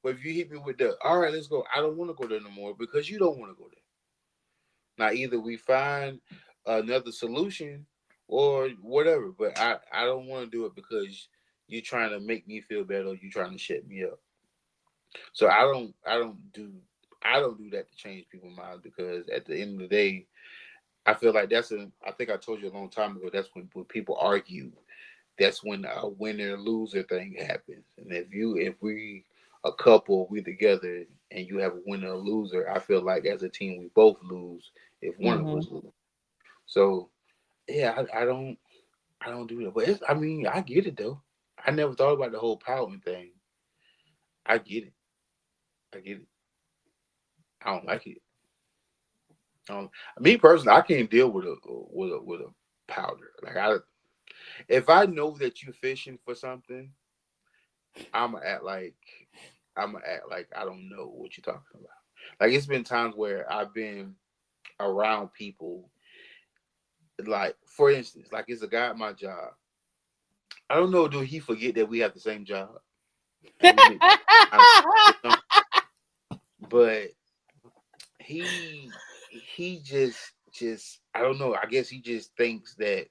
But if you hit me with the, all right, let's go. I don't want to go there no more because you don't want to go there. Now, either we find another solution or whatever. But I don't want to do it because you're trying to make me feel better or you're trying to shut me up. So I don't do that to change people's minds, because at the end of the day, I feel like I think I told you a long time ago, that's when people argue, that's when a winner loser thing happens. And if we a couple, we together, and you have a winner or loser, I feel like as a team we both lose if one of Mm-hmm. us lose. So yeah, I don't do that. But I mean, I get it though. I never thought about the whole pouting thing. I get it. I get it. I don't like it. Um, Me personally, I can't deal with a powder. Like, if I know that you're fishing for something, I'm gonna act like I don't know what you're talking about. Like, it's been times where I've been around people, like, for instance, like, it's a guy at my job. I don't know, do he forget that we have the same job and we make kind of, but he just I don't know. I guess he just thinks that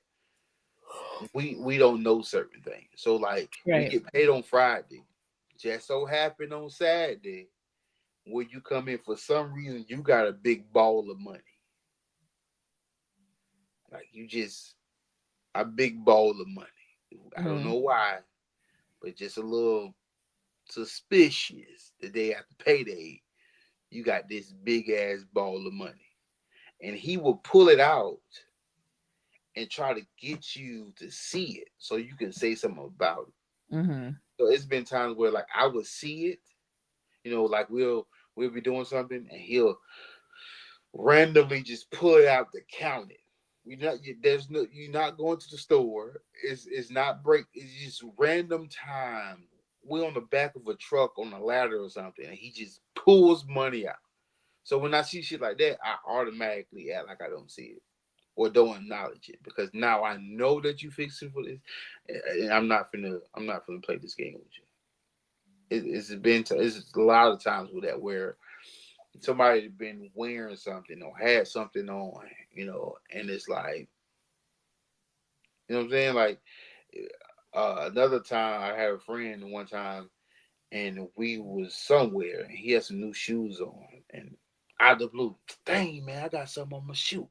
we don't know certain things. So like, we Right. get paid on Friday. Just so happened on Saturday, when you come in, for some reason you got a big ball of money. Like, you just a big ball of money. I don't Mm-hmm. know why, but just a little suspicious. The day after payday, you got this big ass ball of money. And he will pull it out and try to get you to see it so you can say something about it. Mm-hmm. So it's been times where, like, I would see it Like we'll be doing something and he'll randomly just pull it out to count it. You're not going to the store. It's not break. It's just random time. We're on the back of a truck on a ladder or something, and he just pulls money out. So when I see shit like that, I automatically act like I don't see it or don't acknowledge it because now I know that you fixing for this, and I'm not finna play this game with you. It's a lot of times with that where somebody had been wearing something or had something on, and it's like, what I'm saying? Like, another time I had a friend one time and we was somewhere and he had some new shoes on and out of the blue, dang man, I got something on my shoe.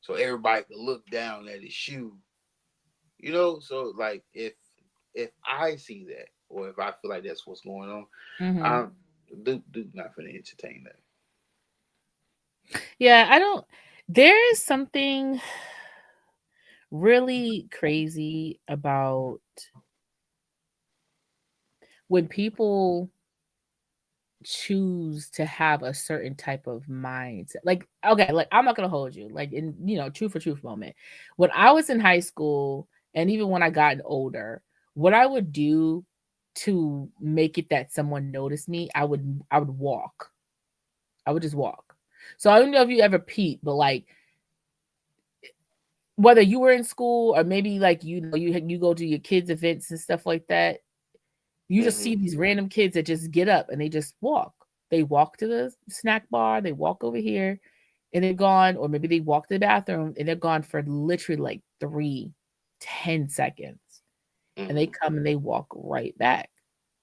So everybody could look down at his shoe. So like if I see that or if I feel like that's what's going on, Mm-hmm. I'm do not gonna entertain that. Yeah, I don't. There is something really crazy about when people choose to have a certain type of mindset. Like, okay, like I'm not gonna hold you. Like in truth for truth moment. When I was in high school and even when I got older, what I would do to make it that someone noticed me, I would walk. I would just walk. So I don't know if you ever peep, but like whether you were in school or maybe like you go to your kids events and stuff like that, you just see Hmm. these random kids that just get up and they just walk. They walk to the snack bar, they walk over here, and they're gone. Or maybe they walk to the bathroom and they're gone for literally like 3, 10 seconds. And they Hmm. come and they walk right back.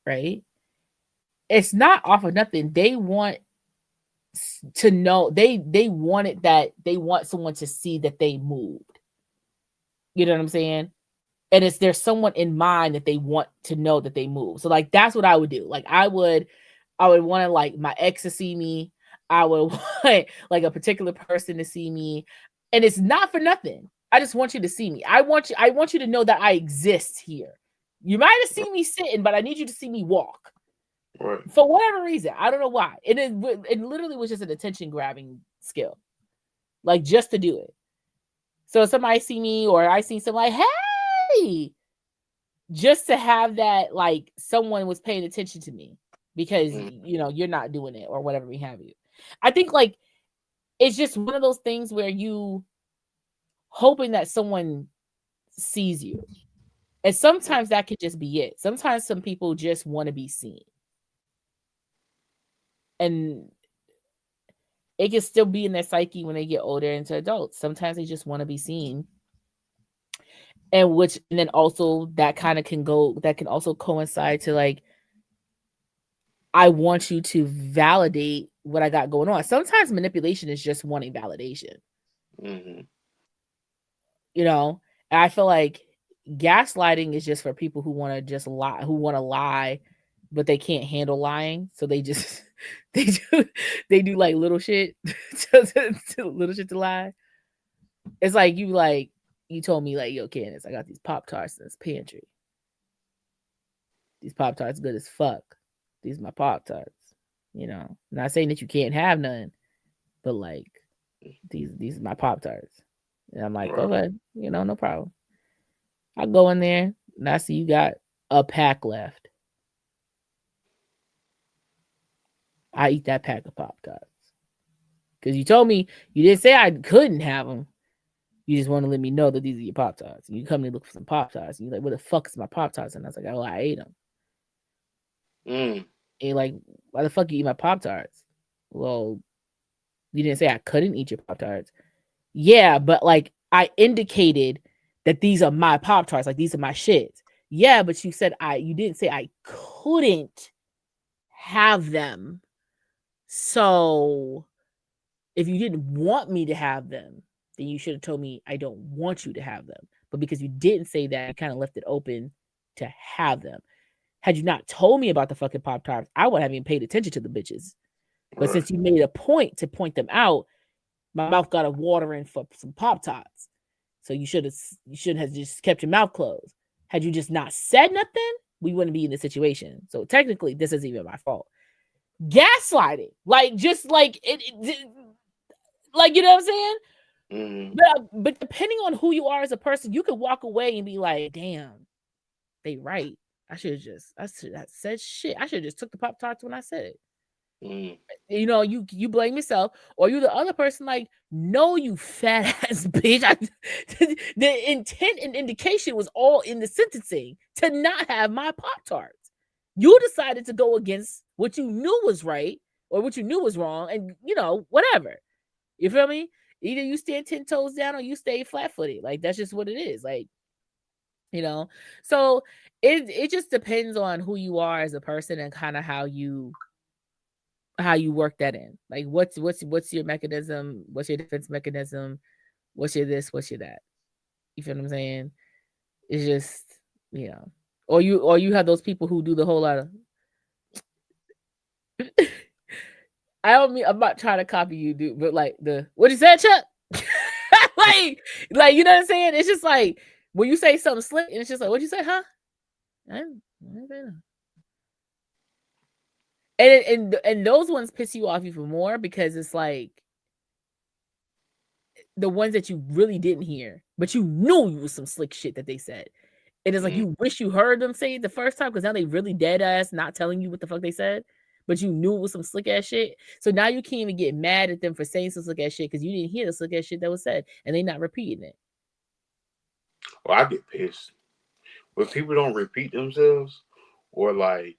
Right? It's not off of nothing. They want to know they wanted that they want someone to see that they moved. You know what I'm saying? And it's there's someone in mind that they want to know that they move. So like that's what I would do. Like I would want to like my ex to see me. I would want like a particular person to see me. And it's not for nothing. I just want you to see me. I want you to know that I exist here. You might have seen me sitting, but I need you to see me walk. Right. For whatever reason. I don't know why. It literally was just an attention grabbing skill. Like just to do it. So if somebody see me or I see somebody, hey, just to have that like someone was paying attention to me because Hmm. you're not doing it or whatever we have you. I think like it's just one of those things where you hoping that someone sees you. And sometimes that could just be it. Sometimes some people just want to be seen. And it can still be in their psyche when they get older into adults. Sometimes they just want to be seen. And then also that can also coincide to like I want you to validate what I got going on. Sometimes manipulation is just wanting validation, Hmm. you know? And I feel like gaslighting is just for people who want to just lie, who want to lie, but they can't handle lying. So they just they do they do like little shit little shit to lie. It's like you told me like, yo, Candace, I got these Pop Tarts in this pantry. These Pop Tarts good as fuck. These are my Pop Tarts. Not saying that you can't have none, but like these are my Pop Tarts. And I'm like, Right. okay, no problem. I go in there and I see you got a pack left. I eat that pack of Pop Tarts because you told me you didn't say I couldn't have them. You just want to let me know that these are your Pop Tarts. And you come to look for some Pop Tarts. And you're like, what the fuck is my Pop Tarts? And I was like, oh, I ate them. Mm. And you're like, why the fuck you eat my Pop Tarts? Well, you didn't say I couldn't eat your Pop Tarts. Yeah, but like I indicated that these are my Pop Tarts, like these are my shits. Yeah, but you didn't say I couldn't have them. So if you didn't want me to have them, then you should have told me I don't want you to have them. But because you didn't say that, you kind of left it open to have them. Had you not told me about the fucking Pop Tarts, I would have even paid attention to the bitches. But Right. since you made a point to point them out, my mouth got a watering for some Pop Tarts. So you should have just kept your mouth closed. Had you just not said nothing, we wouldn't be in this situation. So technically, this isn't even my fault. Gaslighting, like just like it like, you know what I'm saying? Mm-hmm. But depending on who you are as a person, you could walk away and be like, damn, they right. I should have said shit. I should have just took the Pop Tarts when I said it. Mm-hmm. You know, you blame yourself, or you the other person like, no, you fat ass bitch. The intent and indication was all in the sentencing to not have my Pop Tarts. You decided to go against what you knew was right or what you knew was wrong, and you know, whatever. You feel me? Either you stand 10 toes down or you stay flat footed. Like that's just what it is. Like, you know. So it just depends on who you are as a person and kind of how you work that in. Like what's your mechanism? What's your defense mechanism? What's your this? What's your that? You feel what I'm saying? It's just, you know. Or you have those people who do the whole lot of I don't mean I'm not trying to copy you, dude, but like the what you said, Chuck? like you know what I'm saying? It's just like when you say something slick and it's just like, what'd you say, huh? I didn't say that. And those ones piss you off even more because it's like the ones that you really didn't hear, but you knew it was some slick shit that they said. And it's like you wish you heard them say it the first time because now they really dead ass not telling you what the fuck they said, but you knew it was some slick ass shit. So now you can't even get mad at them for saying some slick ass shit because you didn't hear the slick ass shit that was said and they not repeating it. Well, I get pissed when people don't repeat themselves, or like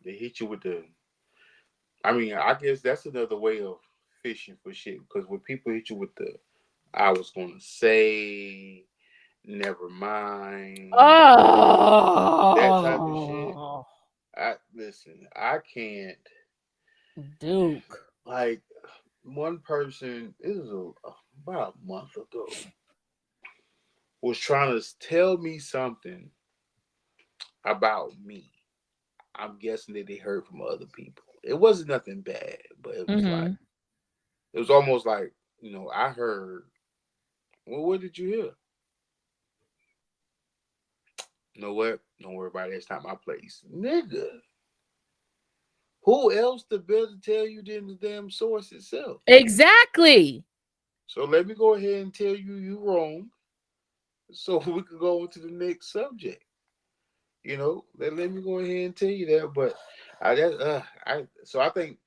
they hit you with the. I mean, I guess that's another way of fishing for shit because when people hit you with the, I was gonna say, never mind, that type of shit. Oh, I listen. I can't. Duke. Like one person, this is about a month ago, was trying to tell me something about me. I'm guessing that they heard from other people. It wasn't nothing bad, but it was like Mm-hmm. it was almost like, I heard. Well, what did you hear? You know what? Don't worry about it. It's not my place, nigga. Who else to better tell you than the damn source itself? Exactly. So let me go ahead and tell you wrong, so we can go into the next subject. Let me go ahead and tell you that. But I think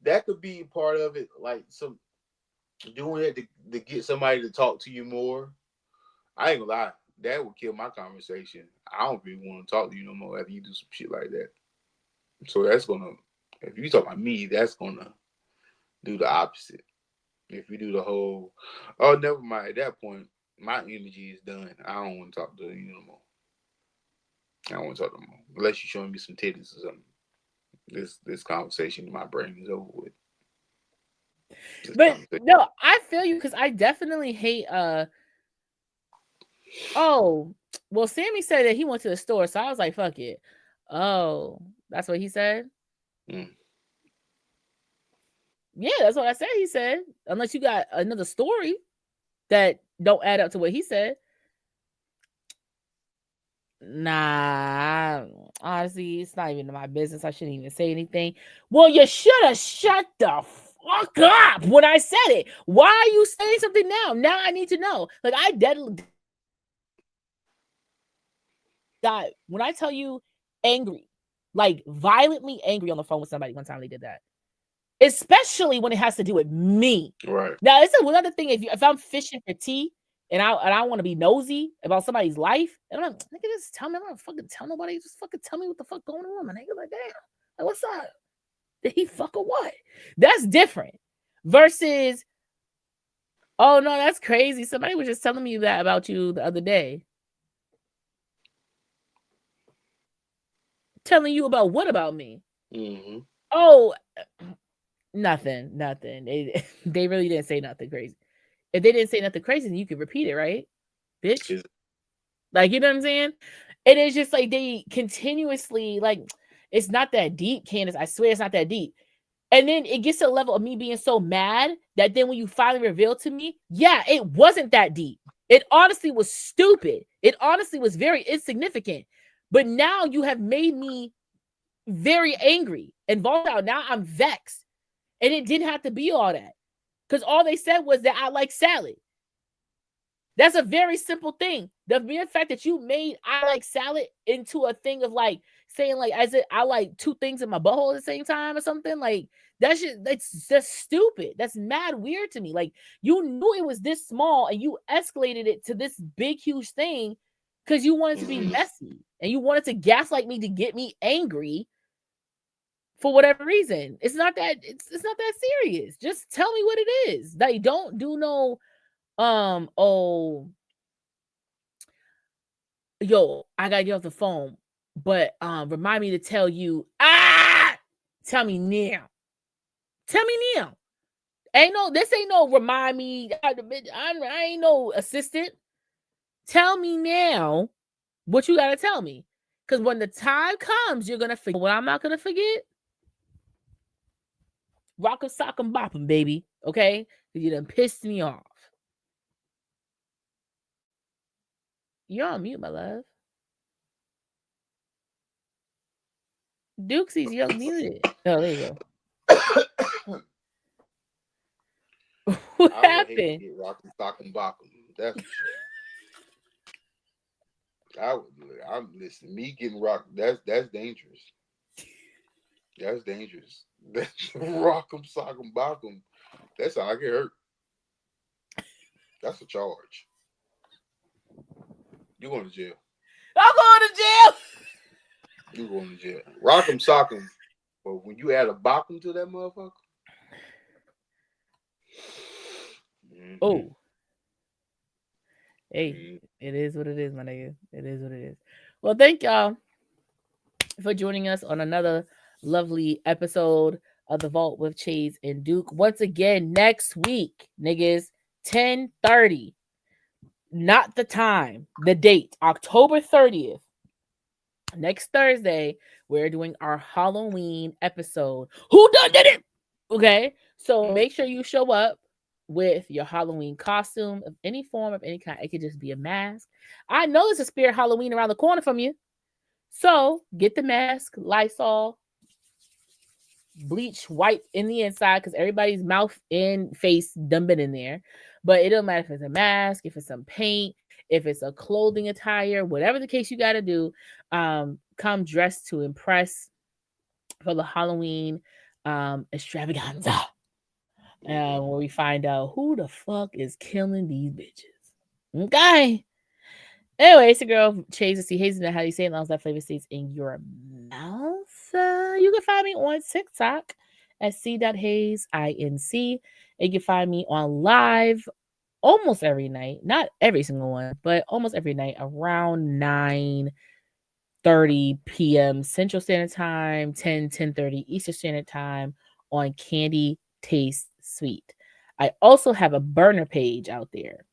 that could be part of it, like some doing it to get somebody to talk to you more. I ain't gonna lie, that would kill my conversation. I don't really want to talk to you no more after you do some shit like that. So that's gonna, if you talk about me, that's gonna do the opposite. If you do the whole, oh, never mind. At that point, my energy is done. I don't want to talk to you no more. I don't want to talk no more. Unless you're showing me some titties or something. This conversation in my brain is over with. But no, I feel you because I definitely hate oh, well, Sammy said that he went to the store, so I was like, fuck it. Oh, that's what he said? Mm. Yeah, that's what I said he said. Unless you got another story that don't add up to what he said. Nah, honestly, it's not even my business. I shouldn't even say anything. Well, you should have shut the fuck up when I said it. Why are you saying something now? Now I need to know. Like, I deadly got, when I tell you angry, like violently angry on the phone with somebody one time they did that. Especially when it has to do with me. Right. Now, it's another thing if I'm fishing for tea and I want to be nosy about somebody's life, and I'm like, nigga, just tell me. I'm not fucking tell nobody. Just fucking tell me what the fuck going on, man. Nigga, like, damn, like, what's up? Did he fuck or what? That's different. Versus, oh no, that's crazy. Somebody was just telling me that about you the other day. Telling you about what about me? Mm-hmm. Oh, nothing. They really didn't say nothing crazy. If they didn't say nothing crazy, then you could repeat it, right? Bitch. Like, you know what I'm saying? And it's just like they continuously, like, it's not that deep, Candace. I swear it's not that deep. And then it gets to a level of me being so mad that then when you finally reveal to me, yeah, it wasn't that deep. It honestly was stupid. It honestly was very insignificant. But now you have made me very angry and volatile. Now I'm vexed. And it didn't have to be all that. Because all they said was that I like salad. That's a very simple thing. The mere fact that you made I like salad into a thing of like saying like as it I like two things in my butthole at the same time or something, like that's just stupid. That's mad weird to me. Like you knew it was this small and you escalated it to this big huge thing because you wanted to be messy and you wanted to gaslight me to get me angry for whatever reason. It's not that serious. Just tell me what it is. Like don't do no oh yo, I gotta get off the phone, but remind me to tell you. Tell me now. Tell me now. This ain't no remind me. I ain't no assistant. Tell me now what you gotta tell me, because when the time comes, you're gonna forget. What I'm not gonna forget. Rock 'em, sock 'em, bop 'em, baby. Okay, you done pissed me off. You're on mute, my love. Dukesy's you're muted. Oh, there you go. What I would hate to happened? get rock'em, sock'em, bock'em. That's for sure. I'm listening. Me getting rocked. That's dangerous. That's dangerous. That's rock'em, sock'em, bock'em. That's how I get hurt. That's a charge. You going to jail. I'm going to jail. You going to jail. Rock'em, sock'em. But when you add a bock'em to that motherfucker. Mm-hmm. Oh. Hey, it is what it is, my nigga. It is what it is. Well, thank y'all for joining us on another lovely episode of The Vault with Chase and Duke. Once again, next week, niggas, 10:30. Not the time, the date, October 30th. Next Thursday, we're doing our Halloween episode. Who done did it? Okay, so make sure you show up with your Halloween costume of any form, of any kind. It could just be a mask. I know there's a spirit Halloween around the corner from you. So get the mask, Lysol, bleach, wipe in the inside because everybody's mouth and face done been in there. But it don't matter if it's a mask, if it's some paint, if it's a clothing attire, whatever the case you got to do. Come dressed to impress for the Halloween extravaganza. Where we find out who the fuck is killing these bitches. Okay. Anyway, it's the girl Chase C. Hazen. How do you say it? As that flavor stays in your mouth. You can find me on TikTok at c.haze, INC. You can find me on live almost every night. Not every single one, but almost every night around 9:30 p.m. Central Standard Time, 10:30 Eastern Standard Time on Candy Taste Sweet. I also have a burner page out there.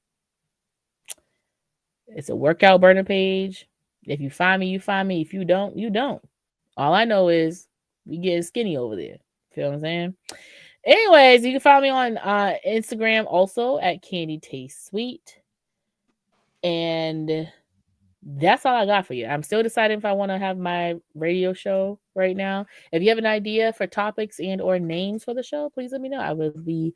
It's a workout burner page. If you find me, you find me. If you don't, you don't. All I know is we getting skinny over there. Feel what I'm saying? Anyways, you can find me on Instagram also at Candy Taste Sweet. And that's all I got for you. I'm still deciding if I want to have my radio show right now. If you have an idea for topics and or names for the show, please let me know. I would be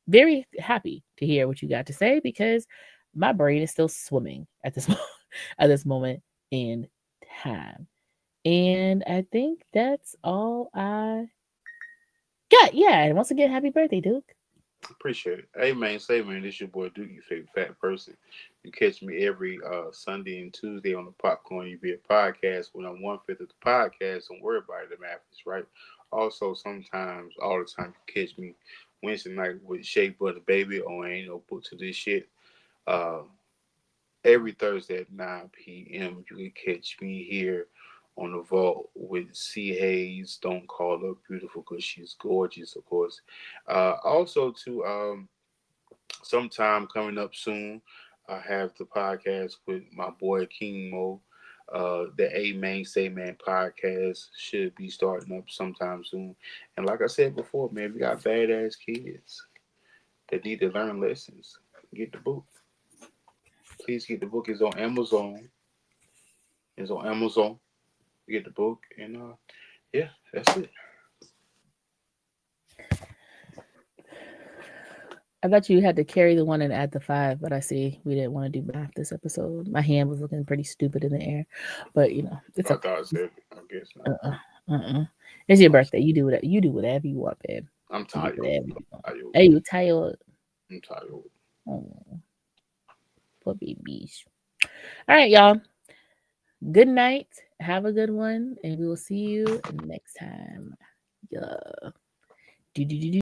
very happy to hear what you got to say because my brain is still swimming at this moment in time. And I think that's all I got. Yeah, and once again, happy birthday, Duke. Appreciate it. Hey man, say man, this your boy Duke, your favorite fat person. You catch me every Sunday and Tuesday on the Popcorn You Be a Podcast when I'm 1/5 of the podcast. Don't worry about it, the math is right. Also, sometimes, all the time, you catch me Wednesday night with Shea Butter Baby on Ain't No Book to This Shit. Every Thursday at 9 p.m. You can catch me here on the Vault with C. Hayes. Don't call her beautiful because she's gorgeous, of course. Also, to sometime coming up soon, I have the podcast with my boy King Mo. The A Man Say Man podcast should be starting up sometime soon. And like I said before, man, we got badass kids that need to learn lessons. Get the book. Please get the book. It's on Amazon. It's on Amazon. You get the book, and yeah, that's it. I thought you had to carry the one and add the 5, but I see we didn't want to do math this episode. My hand was looking pretty stupid in the air, but it's I okay. thought I said, I guess not. It's your birthday. You do whatever you want, babe. I'm You do tired. whatever you want. Tired. Hey, you tired? I'm tired. Oh, poor babies. All right, y'all. Good night. Have a good one, and we will see you next time. Yeah. Do do do do.